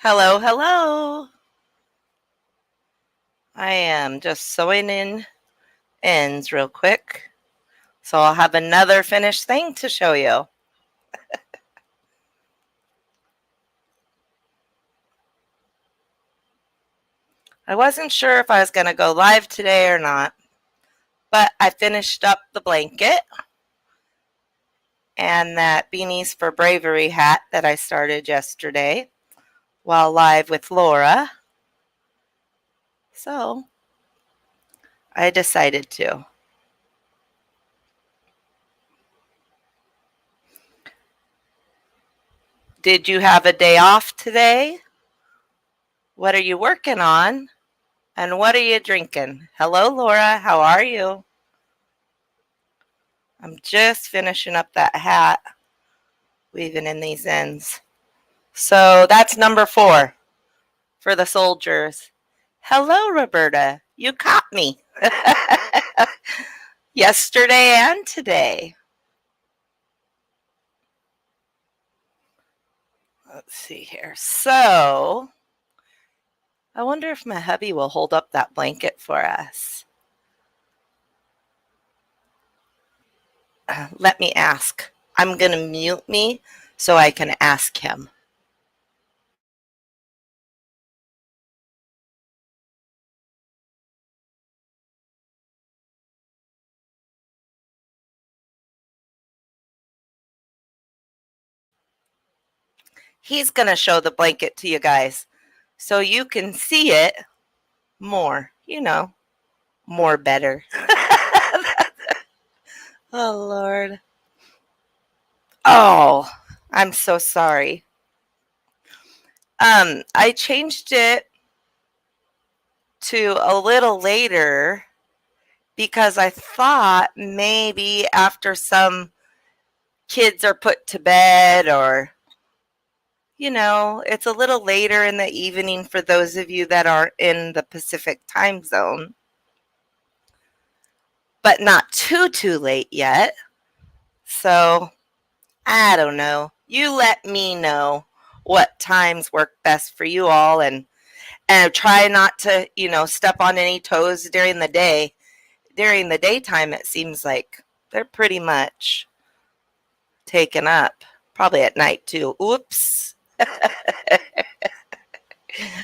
Hello, hello. I am just sewing in ends real quick. So I'll have another finished thing to show you. I wasn't sure if I was going to go live today or not, but I finished up the blanket and that Beanies for Bravery hat that I started yesterday while live with Laura. So I decided to. Did you have a day off today? What are you working on? And what are you drinking? Hello, Laura. How are you? I'm just finishing up that hat, weaving in these ends. So that's number 4 for the soldiers. Hello, Roberta. You caught me. Yesterday and today. Let's see here. So I wonder if my hubby will hold up that blanket for us. Let me ask. I'm going to mute me so I can ask him. He's going to show the blanket to you guys so you can see it more, more better. Oh, Lord. Oh, I'm so sorry. I changed it to a little later because I thought maybe after some kids are put to bed or, it's a little later in the evening for those of you that are in the Pacific time zone, but not too late yet. So I don't know. You let me know what times work best for you all, and try not to, step on any toes during the day. During the daytime, it seems like they're pretty much taken up. Probably at night too. Oops.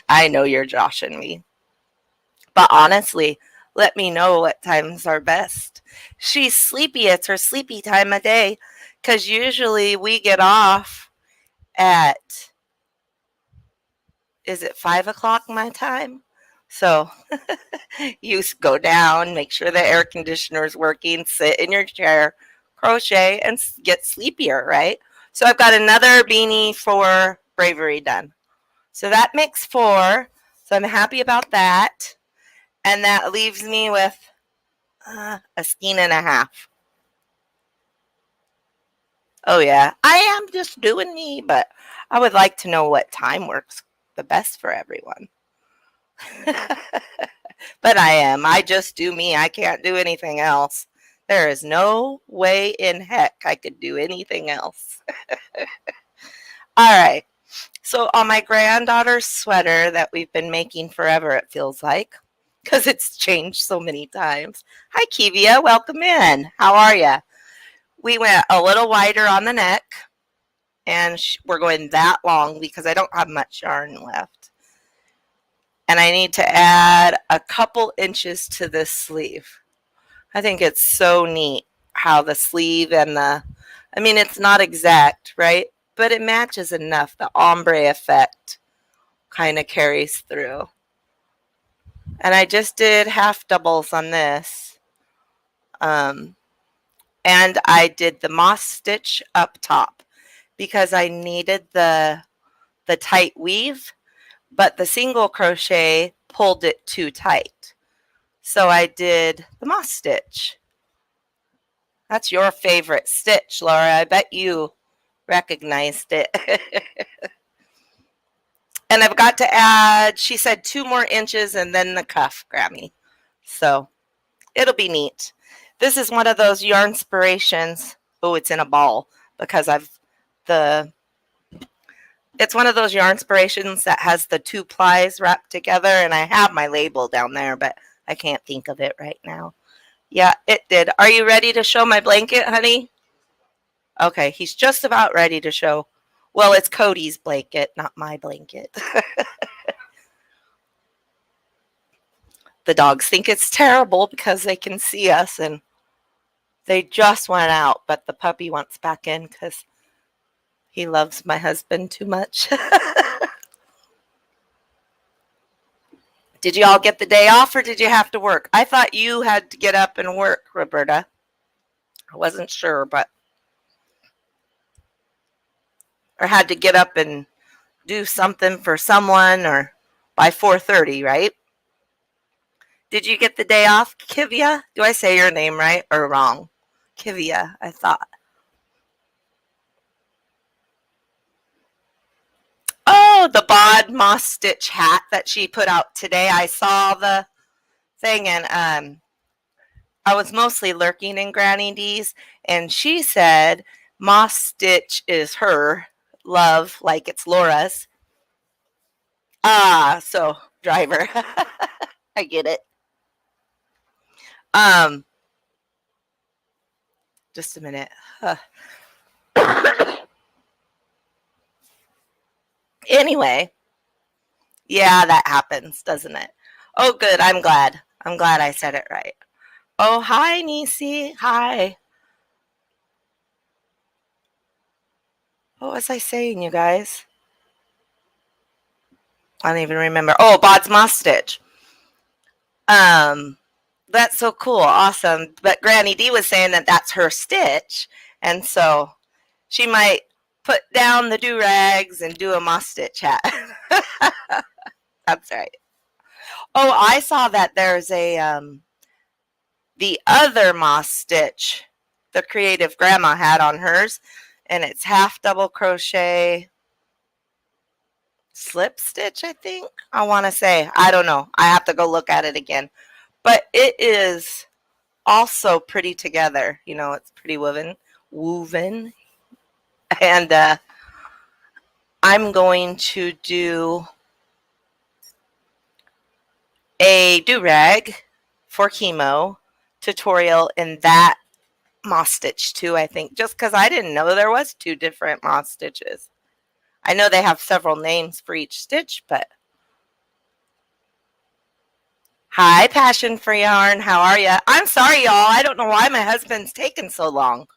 I know you're joshing me. But honestly, let me know what times are best. She's sleepy. It's her sleepy time of day because usually we get off at, is it 5 o'clock my time? So you go down, make sure the air conditioner is working, sit in your chair, crochet, and get sleepier, right? So I've got another beanie for Bravery done. So that makes 4. So I'm happy about that. And that leaves me with a skein and a half. Oh, yeah. I am just doing me, but I would like to know what time works the best for everyone. But I am. I just do me. I can't do anything else. There is no way in heck I could do anything else. All right. So on my granddaughter's sweater that we've been making forever, it feels like, because it's changed so many times. Hi, Kivia. Welcome in. How are you? We went a little wider on the neck, and we're going that long because I don't have much yarn left. And I need to add a couple inches to this sleeve. I think it's so neat how the sleeve and it's not exact, right? But it matches enough. The ombre effect kind of carries through. And I just did half doubles on this. And I did the moss stitch up top because I needed the tight weave, but the single crochet pulled it too tight. So I did the moss stitch. That's your favorite stitch, Laura. I bet you recognized it. And I've got to add, she said 2 more inches and then the cuff, Grammy. So it'll be neat. This is one of those yarn inspirations. Oh, it's in a ball because the It's one of those Yarnspirations that has the 2 plies wrapped together, and I have my label down there, but I can't think of it right now. Yeah, it did. Are you ready to show my blanket, honey? Okay, he's just about ready to show. Well, it's Cody's blanket, not my blanket. The dogs think it's terrible because they can see us, and they just went out, but the puppy wants back in because he loves my husband too much. Did you all get the day off or did you have to work? I thought you had to get up and work, Roberta. I wasn't sure, but or had to get up and do something for someone or by 4:30, right? Did you get the day off, Kivia? Do I say your name right or wrong? Kivia, I thought. Oh, the Bod Moss Stitch hat that she put out today. I saw the thing and I was mostly lurking in Granny D's and she said Moss Stitch is her love, like it's Laura's. Ah, so driver. I get it. Um, just a minute. Anyway, yeah, that happens, doesn't it? Oh, good. I'm glad. I'm glad I said it right. Oh, hi, Nisi. Hi. What was I saying, you guys? I don't even remember. Oh, Bod's Moss Stitch. Um, that's so cool. Awesome. But Granny D was saying that that's her stitch. And so she might put down the do-rags and do a moss stitch hat. That's right. Oh, I saw that there's a the other moss stitch the creative grandma had on hers, and it's half double crochet slip stitch, I think. I want to say. I don't know. I have to go look at it again. But it is also pretty together. You know, it's pretty woven. And I'm going to do a do-rag for chemo tutorial in that moss stitch too, I think, just because I didn't know there was 2 different moss stitches. I know they have several names for each stitch, but hi, Passion for Yarn. How are you? I'm sorry, y'all. I don't know why my husband's taking so long.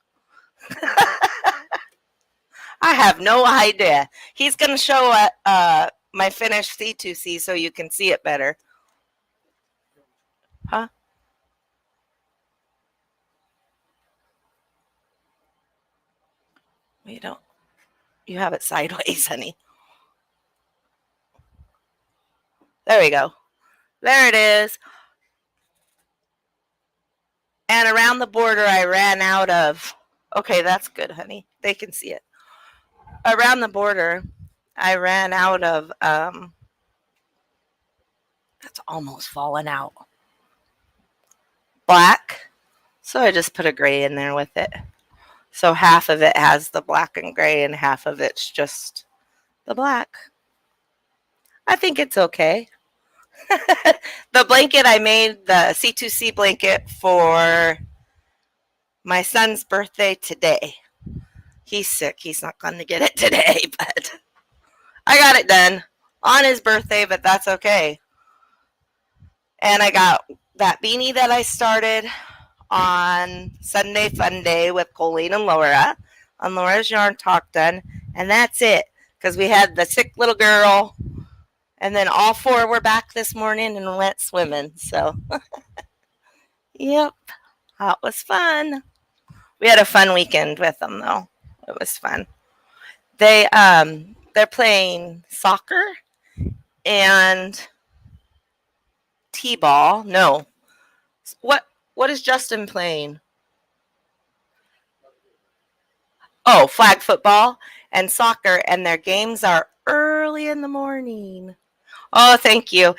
I have no idea. He's going to show my finished C2C so you can see it better. Huh? You don't. You have it sideways, honey. There we go. There it is. And around the border, I ran out of. Okay, that's good, honey. They can see it. Around the border, I ran out of. That's almost fallen out. Black. So I just put a gray in there with it. So half of it has the black and gray, and half of it's just the black. I think it's okay. The blanket I made, the C2C blanket for my son's birthday today. He's sick. He's not going to get it today, but I got it done on his birthday, but that's okay. And I got that beanie that I started on Sunday Fun Day with Colleen and Laura on Laura's Yarn Talk done. And that's it, because we had the sick little girl, and then all 4 were back this morning and went swimming. So, yep, that was fun. We had a fun weekend with them, though. It was fun. They're playing soccer and t-ball. No, what is Justin playing? Oh, flag football and soccer, and their games are early in the morning. Oh, thank you.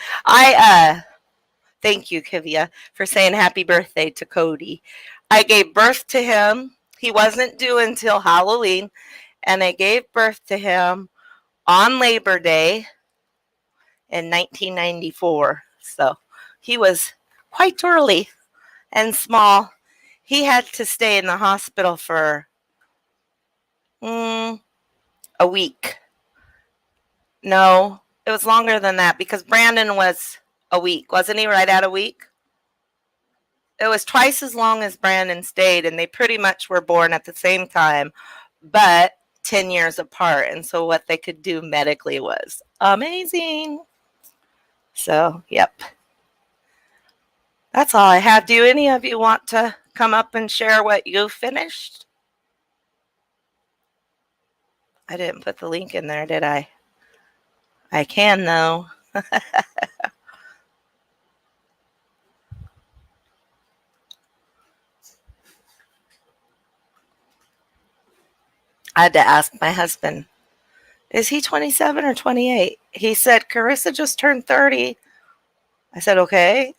Thank you, Kivia, for saying happy birthday to Cody. I gave birth to him. He wasn't due until Halloween, and I gave birth to him on Labor Day in 1994. So he was quite early and small. He had to stay in the hospital for a week. No, it was longer than that because Brandon was a week. Wasn't he right at a week? It was twice as long as Brandon stayed, and they pretty much were born at the same time, but 10 years apart. And so what they could do medically was amazing. So, yep. That's all I have. Do any of you want to come up and share what you finished? I didn't put the link in there, did I? I can, though. I had to ask my husband, is he 27 or 28? He said, Carissa just turned 30. I said, okay.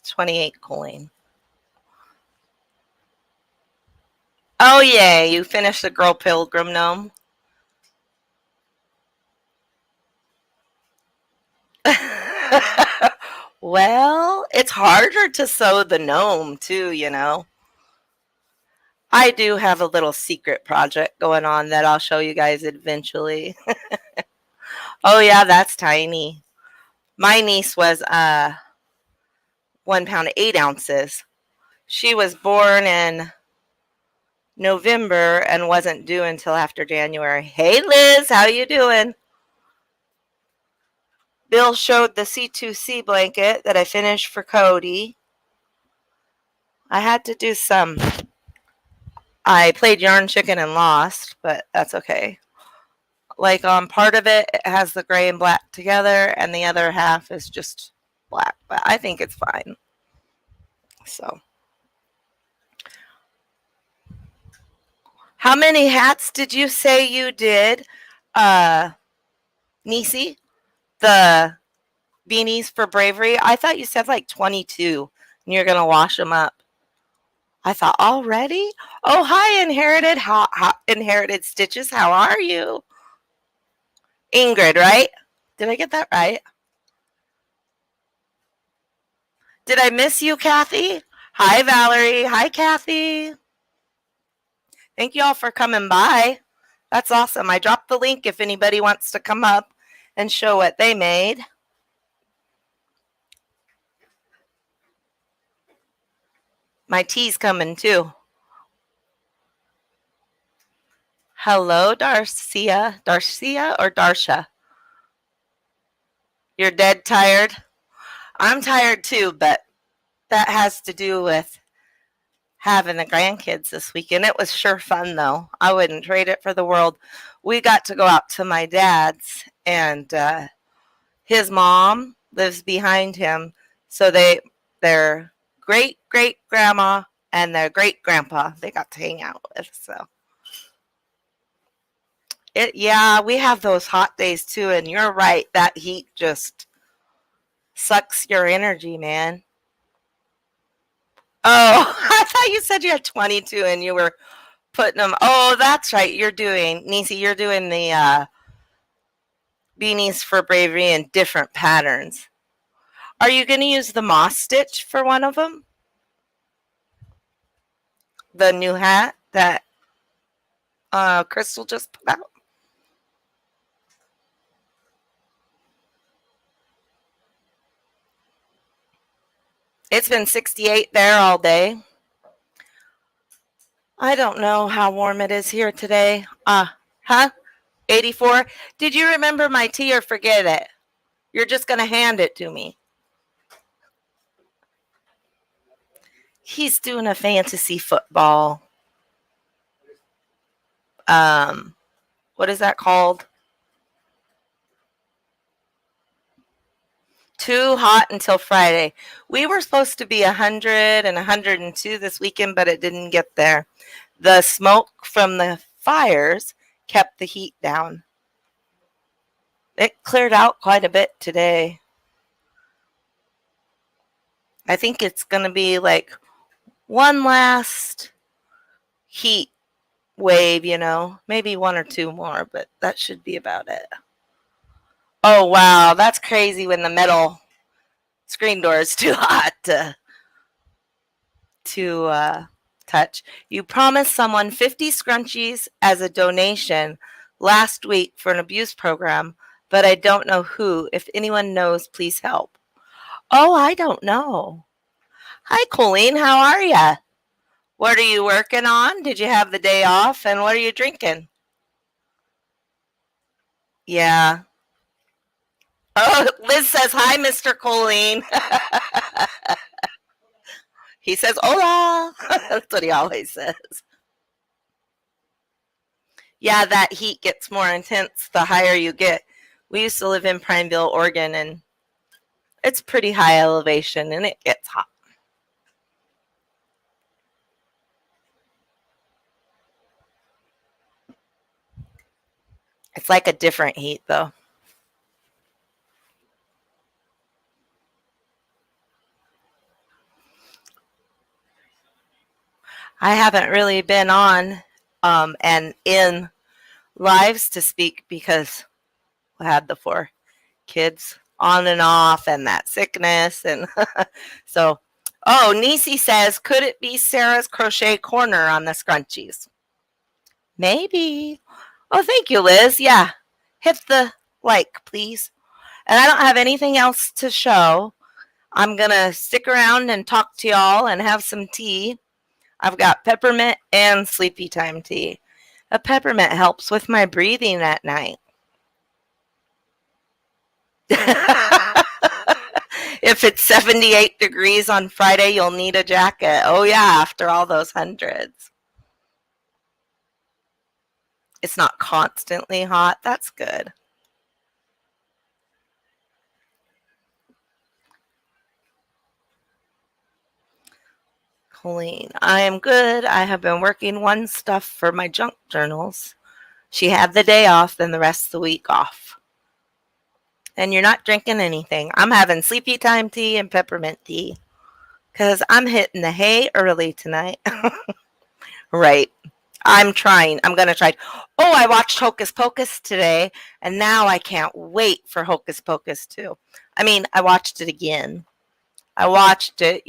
28, Colleen. Oh, yeah, you finished the Girl Pilgrim Gnome. Well, it's harder to sew the gnome, too, you know. I do have a little secret project going on that I'll show you guys eventually. Oh, yeah, that's tiny. My niece was 1 pound 8 ounces. She was born in November and wasn't due until after January. Hey, Liz, how you doing? Bill showed the C2C blanket that I finished for Cody. I had to do some. I played Yarn Chicken and lost, but that's okay. Like part of it has the gray and black together, and the other half is just black. But I think it's fine. So, how many hats did you say you did, Nisi? The beanies for bravery? I thought you said like 22, and you're gonna wash them up. I thought already. Oh, hi, Inherited. How Inherited Stitches? How are you, Ingrid? Right? Did I get that right? Did I miss you, Kathy? Hi, Valerie. Hi, Kathy. Thank you all for coming by. That's awesome. I dropped the link if anybody wants to come up and show what they made. My tea's coming too. Hello, Darcia. Darcia or Darsha? You're dead tired? I'm tired too, but that has to do with having the grandkids this weekend. It was sure fun, though. I wouldn't trade it for the world. We got to go out to my dad's, and his mom lives behind him. So their great great grandma and their great grandpa, they got to hang out with. So yeah, we have those hot days too, and you're right. That heat just sucks your energy, man. Oh, I thought you said you had 22 and you were putting them. Oh, that's right. Nisi, you're doing the beanies for bravery in different patterns. Are you going to use the moss stitch for one of them? The new hat that Crystal just put out? It's been 68 there all day. I don't know how warm it is here today. Huh? 84? Did you remember my tea or forget it? You're just going to hand it to me. He's doing a fantasy football. What is that called? Too hot until Friday. We were supposed to be 100 and 102 this weekend, but it didn't get there. The smoke from the fires kept the heat down. It cleared out quite a bit today. I think it's going to be like one last heat wave, maybe one or two more, but that should be about it. Oh, wow. That's crazy when the metal screen door is too hot to touch. You promised someone 50 scrunchies as a donation last week for an abuse program, but I don't know who. If anyone knows, please help. Oh, I don't know. Hi, Colleen. How are you? What are you working on? Did you have the day off? And what are you drinking? Yeah. Oh, Liz says, hi, Mr. Colleen. He says, hola. That's what he always says. Yeah, that heat gets more intense the higher you get. We used to live in Prineville, Oregon, and it's pretty high elevation, and it gets hot. It's like a different heat, though. I haven't really been on and in lives to speak because I had the 4 kids on and off and that sickness. And so, oh, Nisi says, could it be Sarah's Crochet Corner on the scrunchies? Maybe. Oh, thank you, Liz. Yeah. Hit the like, please. And I don't have anything else to show. I'm going to stick around and talk to y'all and have some tea. I've got peppermint and sleepy time tea. A peppermint helps with my breathing at night. If it's 78 degrees on Friday, you'll need a jacket. Oh, yeah, after all those hundreds. It's not constantly hot. That's good. Colleen, I am good. I have been working one stuff for my junk journals. She had the day off, then the rest of the week off. And you're not drinking anything. I'm having sleepy time tea and peppermint tea because I'm hitting the hay early tonight. Right. I'm trying. I'm going to try. Oh, I watched Hocus Pocus today, and now I can't wait for Hocus Pocus 2. I mean, I watched it again. I watched it,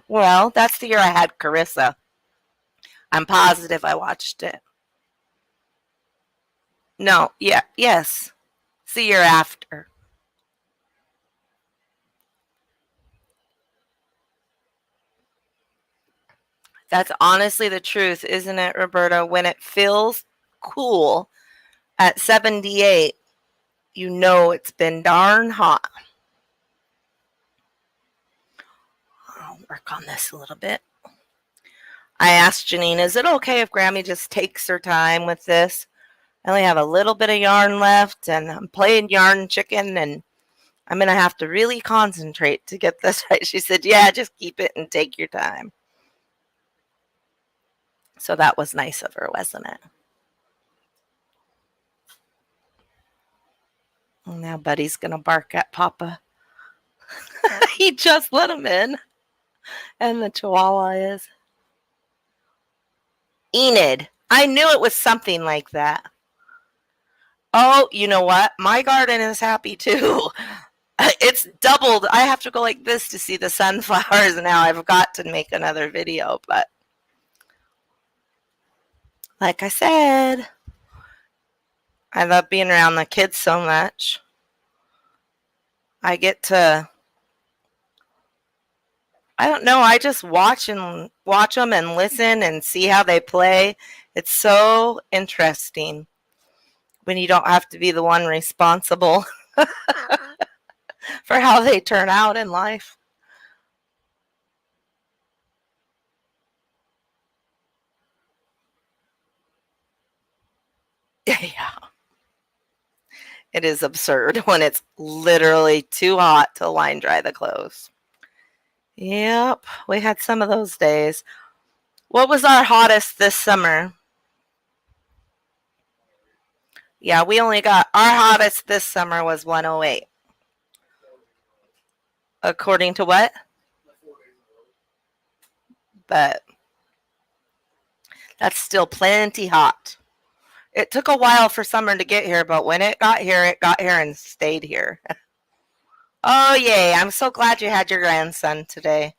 Well, that's the year I had Carissa. I'm positive I watched it. No, yeah, yes. It's the year after. That's honestly the truth, isn't it, Roberta? When it feels cool at 78, you know it's been darn hot. I'll work on this a little bit. I asked Janine, is it okay if Grammy just takes her time with this? I only have a little bit of yarn left, and I'm playing yarn chicken, and I'm going to have to really concentrate to get this right. She said, yeah, just keep it and take your time. So that was nice of her, wasn't it? Now Buddy's going to bark at Papa. He just let him in. And the Chihuahua is. Enid. I knew it was something like that. Oh, you know what? My garden is happy too. It's doubled. I have to go like this to see the sunflowers now. I've got to make another video, but like I said, I love being around the kids so much. I get to, I don't know, I just watch them and listen and see how they play. It's so interesting when you don't have to be the one responsible for how they turn out in life. Yeah. It is absurd when it's literally too hot to line dry the clothes. Yep, we had some of those days. What was our hottest this summer? Yeah, we only got our hottest this summer was 108. According to what? But That's still plenty hot. It took a while for summer to get here, but when it got here and stayed here. Oh, yay. I'm so glad you had your grandson today.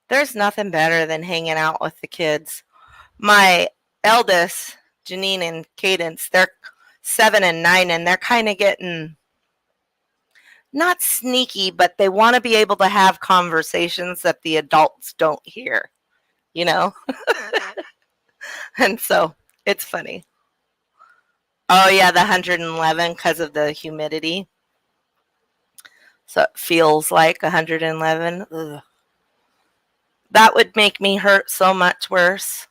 There's nothing better than hanging out with the kids. My eldest, Janine and Cadence, they're 7 and 9, and they're kind of getting not sneaky, but they want to be able to have conversations that the adults don't hear, you know? And so it's funny. Oh, yeah, the 111 because of the humidity. So it feels like 111. Ugh. That would make me hurt so much worse.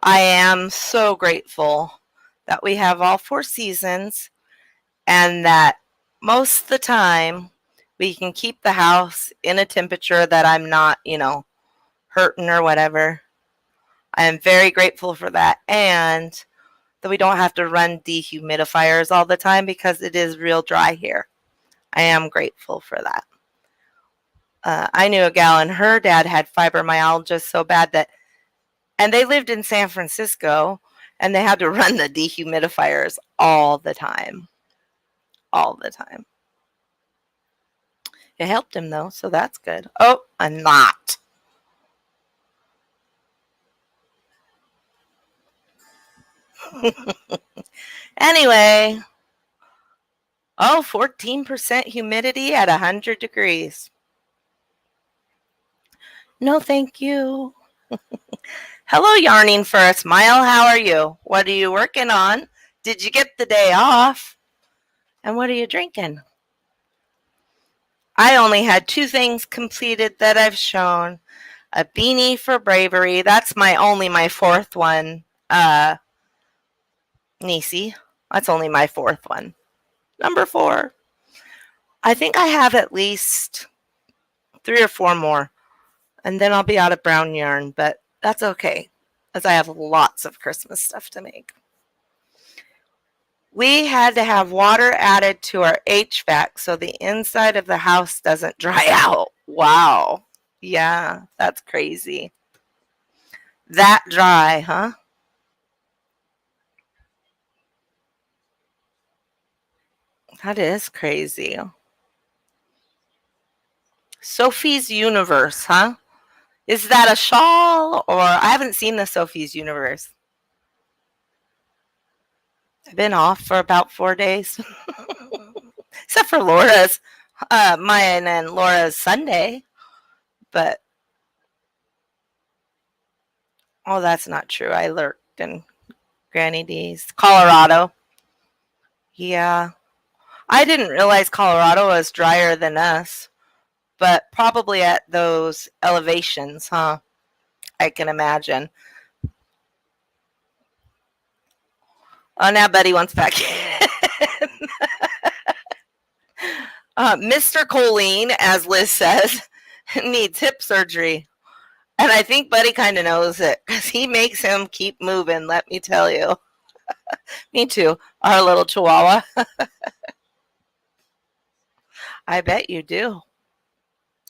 I am so grateful that we have all 4 seasons and that most of the time we can keep the house in a temperature that I'm not, hurting or whatever. I am very grateful for that, and that we don't have to run dehumidifiers all the time because it is real dry here. I am grateful for that. I knew a gal and her dad had fibromyalgia so bad and they lived in San Francisco, and they had to run the dehumidifiers all the time. All the time. It helped him though, so that's good. Oh, a knot. Anyway, 14% humidity at 100 degrees. No, thank you. Hello, Yarning for a Smile. How are you? What are you working on? Did you get the day off? And what are you drinking? I only had 2 things completed that I've shown. A beanie for bravery. That's my 4th one. Nisi. That's only my 4th one. Number 4. I think I have at least 3 or 4 more. And then I'll be out of brown yarn, but that's okay, as I have lots of Christmas stuff to make. We had to have water added to our HVAC so the inside of the house doesn't dry out. Wow. Yeah, that's crazy. That dry, huh? That is crazy. Sophie's Universe, huh? Is that a shawl, or I haven't seen the Sophie's Universe. I've been off for about 4 days. Except for Laura's, mine and Laura's Sunday. But, oh, that's not true. I lurked in Granny D's. Colorado. Yeah. I didn't realize Colorado was drier than us, but probably at those elevations, huh? I can imagine. Oh, now Betty wants back in. Mr. Colleen, as Liz says, needs hip surgery. And I think Buddy kind of knows it because he makes him keep moving, let me tell you. Me too, our little chihuahua. I bet you do.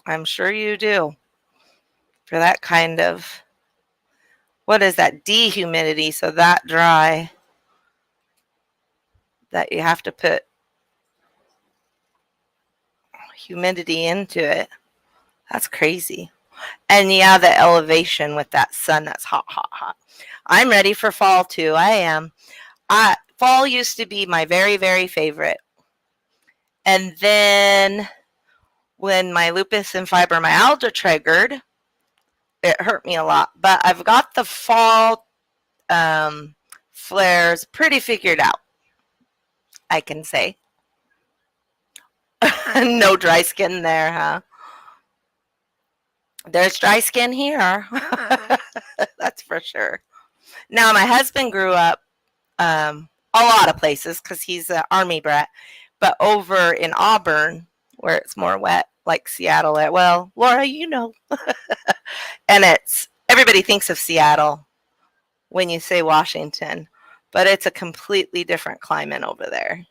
I'm sure you do. For that kind of, what is that, dehumidity, so that dry that you have to put humidity into it. That's crazy. And yeah, the elevation with that sun that's hot, hot, hot. I'm ready for fall too. I am. Fall used to be my very, very favorite. And then when my lupus and fibromyalgia triggered, it hurt me a lot. But I've got the fall flares pretty figured out, I can say. No dry skin there, huh? There's dry skin here. That's for sure. Now, my husband grew up a lot of places because he's an Army brat, but over in Auburn, where it's more wet, like Seattle. Well, Laura, you know. And it's, everybody thinks of Seattle when you say Washington, but it's a completely different climate over there.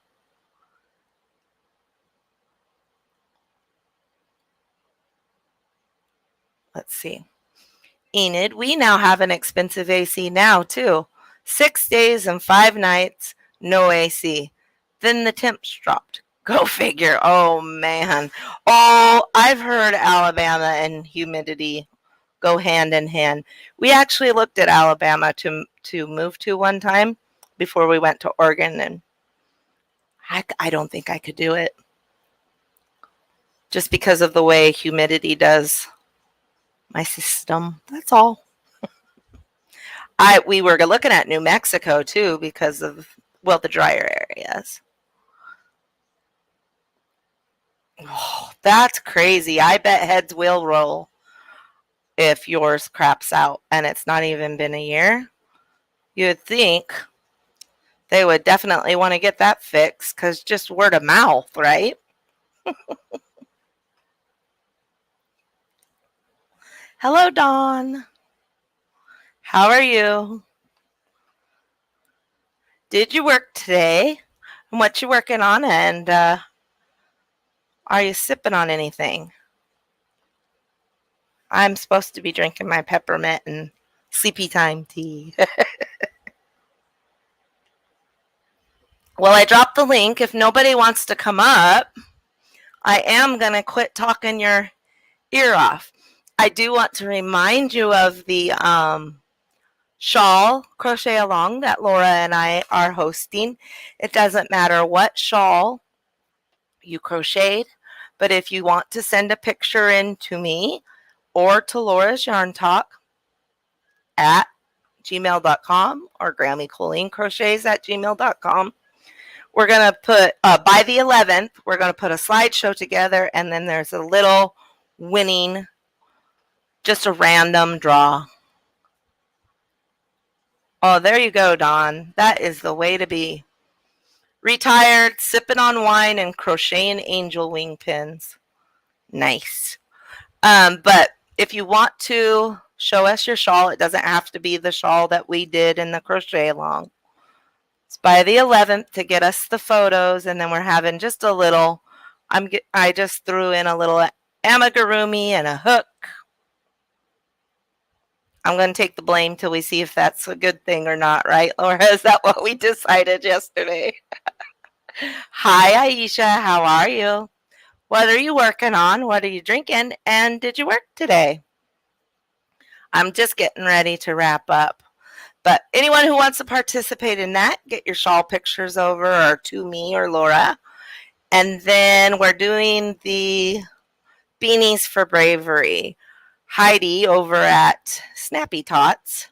Let's see. Enid, we now have an expensive AC now, too. 6 days and 5 nights, no AC. Then the temps dropped. Go figure. Oh, man. Oh, I've heard Alabama and humidity go hand in hand. We actually looked at Alabama to move to one time before we went to Oregon, and I don't think I could do it. Just because of the way humidity does my system. That's all. We were looking at New Mexico too because of, well, the drier areas. Oh, that's crazy. I bet heads will roll if yours craps out and it's not even been a year. You'd think they would definitely want to get that fixed because just word of mouth, right? Hello, Dawn. How are you? Did you work today? And what you working on? And are you sipping on anything? I'm supposed to be drinking my peppermint and sleepy time tea. Well, I dropped the link. If nobody wants to come up, I am going to quit talking your ear off. I do want to remind you of the shawl crochet along that Laura and I are hosting. It doesn't matter what shawl you crocheted, but if you want to send a picture in to me or to Laura's Yarn Talk at gmail.com or Grammy Colleen Crochets at gmail.com, we're going to put, by the 11th, we're going to put a slideshow together, and then there's a little winning, just a random draw. Oh, there you go, Dawn. That is the way to be. Retired, sipping on wine, and crocheting angel wing pins. Nice. But if you want to show us your shawl, it doesn't have to be the shawl that we did in the crochet along. It's by the 11th to get us the photos, and then we're having just a little, I just threw in a little amigurumi and a hook. I'm going to take the blame till we see if that's a good thing or not, right, Laura? Is that what we decided yesterday? Hi, Aisha. How are you? What are you working on? What are you drinking? And did you work today? I'm just getting ready to wrap up. But anyone who wants to participate in that, get your shawl pictures over or to me or Laura. And then we're doing the beanies for bravery. Heidi over at Snappy Tots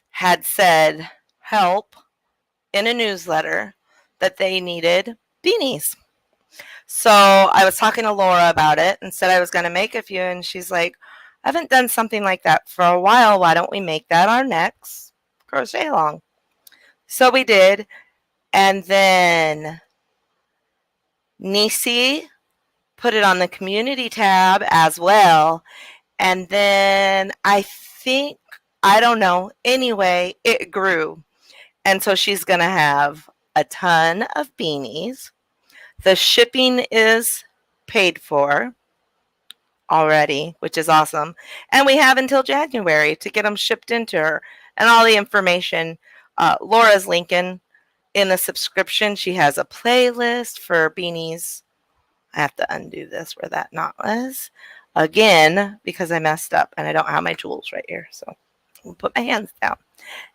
had said help in a newsletter that they needed beanies. So I was talking to Laura about it and said I was going to make a few, and she's like, I haven't done something like that for a while. Why don't we make that our next crochet along? So we did. And then Nisi put it on the community tab as well. And then I think, I don't know, anyway, it grew. And so she's going to have a ton of beanies. The shipping is paid for already, which is awesome. And we have until January to get them shipped into her. And all the information, Laura's linking in the subscription. She has a playlist for beanies. I have to undo this where that knot was. Again, because I messed up and I don't have my tools right here. So I'll put my hands down.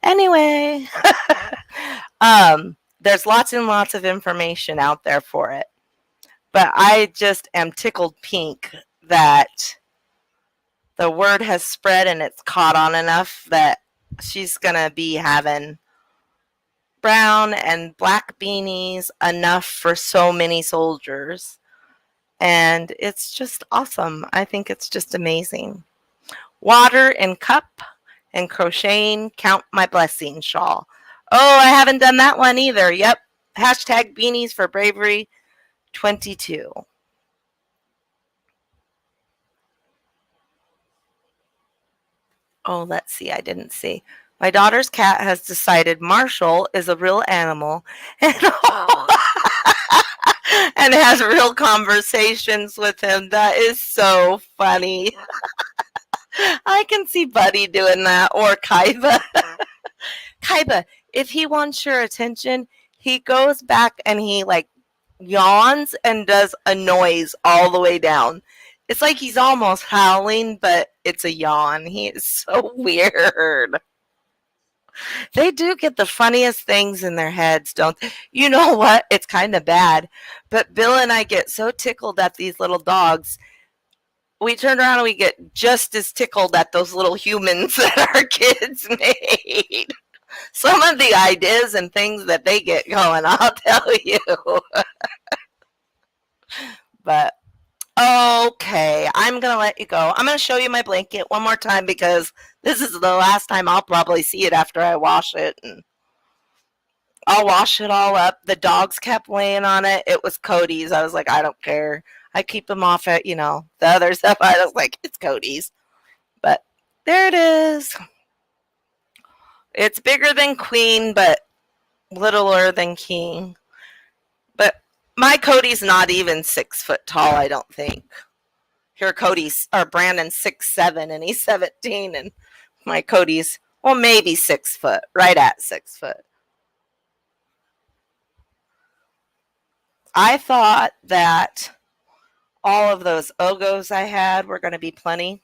Anyway, there's lots and lots of information out there for it. But I just am tickled pink that the word has spread and it's caught on enough that she's going to be having brown and black beanies enough for so many soldiers. And it's just awesome. I think it's just amazing. Water and cup and crocheting, count my blessings shawl. Oh, I haven't done that one either. Yep. Hashtag beanies for bravery 22. Oh, let's see. I didn't see. My daughter's cat has decided Marshall is a real animal and, and has real conversations with him. That is so funny. I can see Buddy doing that, or Kaiba. Kaiba, if he wants your attention, he goes back and he like yawns and does a noise all the way down. It's like he's almost howling, but it's a yawn. He is so weird. They do get the funniest things in their heads, don't they? You know what? It's kind of bad. But Bill and I get so tickled at these little dogs. We turn around and we get just as tickled at those little humans that our kids made. Some of the ideas and things that they get going, I'll tell you. But okay, I'm going to let you go. I'm going to show you my blanket one more time because this is the last time I'll probably see it after I wash it. And I'll wash it all up. The dogs kept laying on it. It was Cody's. I was like, I don't care. I keep them off at, the other stuff. I was like, it's Cody's. But there it is. It's bigger than Queen, but littler than King. But my Cody's not even 6 foot tall, I don't think. Here, Brandon's 6'7", and he's 17, and my Cody's, well, maybe 6 foot, right at 6 foot. I thought that all of those Ogos I had were going to be plenty.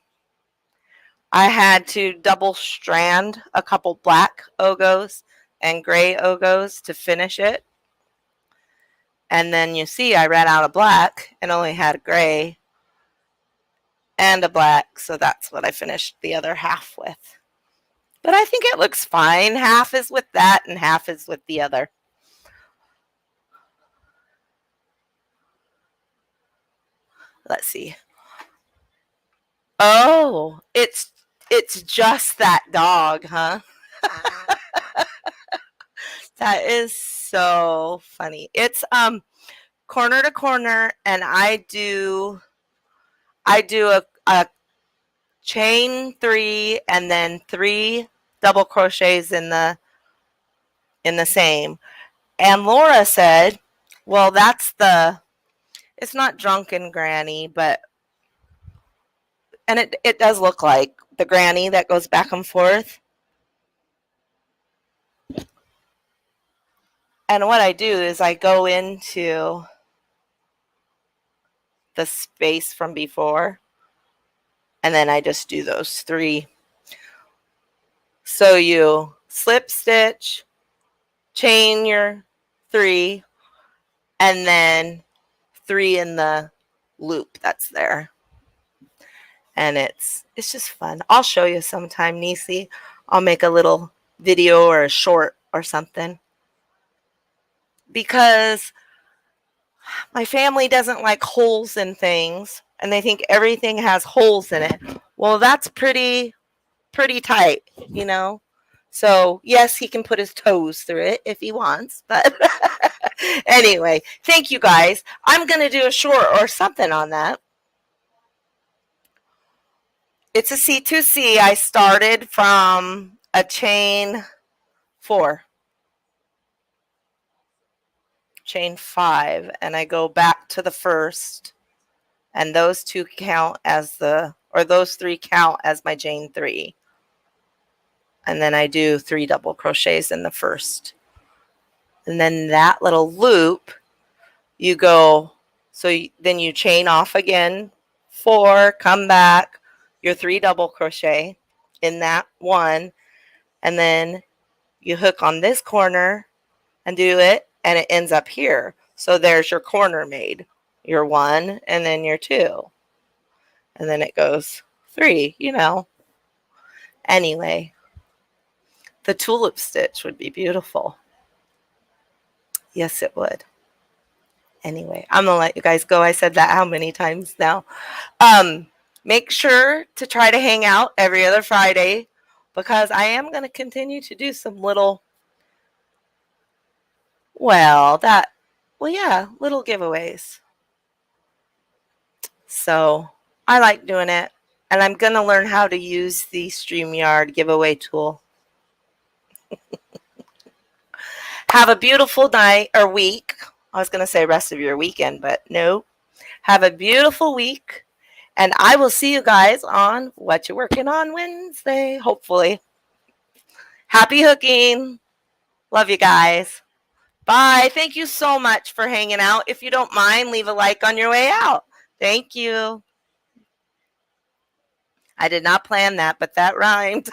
I had to double strand a couple black Ogos and gray Ogos to finish it. And then you see I ran out of black and only had gray and a black, so that's what I finished the other half with. But I think it looks fine. Half is with that and half is with the other. Let's see. Oh, it's just that dog, huh? That is so funny. It's corner to corner, and I do a chain 3 and then 3 double crochets in the same. And Laura said, well, it's not drunken granny, but and it does look like the granny that goes back and forth. And what I do is I go into the space from before, and then I just do those 3. So you slip stitch, chain your 3, and then 3 in the loop that's there. And it's just fun. I'll show you sometime, Nisi. I'll make a little video or a short or something. Because my family doesn't like holes in things, and they think everything has holes in it. Well, that's pretty tight, So, yes, he can put his toes through it if he wants, but anyway, thank you guys. I'm going to do a short or something on that. It's a C2C. I started from a chain 4. Chain 5, and I go back to the first, and those 2 count as those 3 count as my chain 3. And then I do 3 double crochets in the first. And then that little loop, you go, then you chain off again, 4, come back, your 3 double crochet in that one, and then you hook on this corner and do it, and it ends up here. So there's your corner made, your 1, and then your 2. And then it goes 3, Anyway, the tulip stitch would be beautiful. Yes, it would. Anyway, I'm going to let you guys go. I said that how many times now? Make sure to try to hang out every other Friday, because I am going to continue to do some little, little giveaways. So I like doing it, and I'm going to learn how to use the StreamYard giveaway tool. Have a beautiful night or week. I was going to say rest of your weekend, but no. Have a beautiful week, And I will see you guys on What You're Working On Wednesday, hopefully. Happy hooking. Love you guys. Bye. Thank you so much for hanging out. If you don't mind, leave a like on your way out. Thank you. I did not plan that, but that rhymed.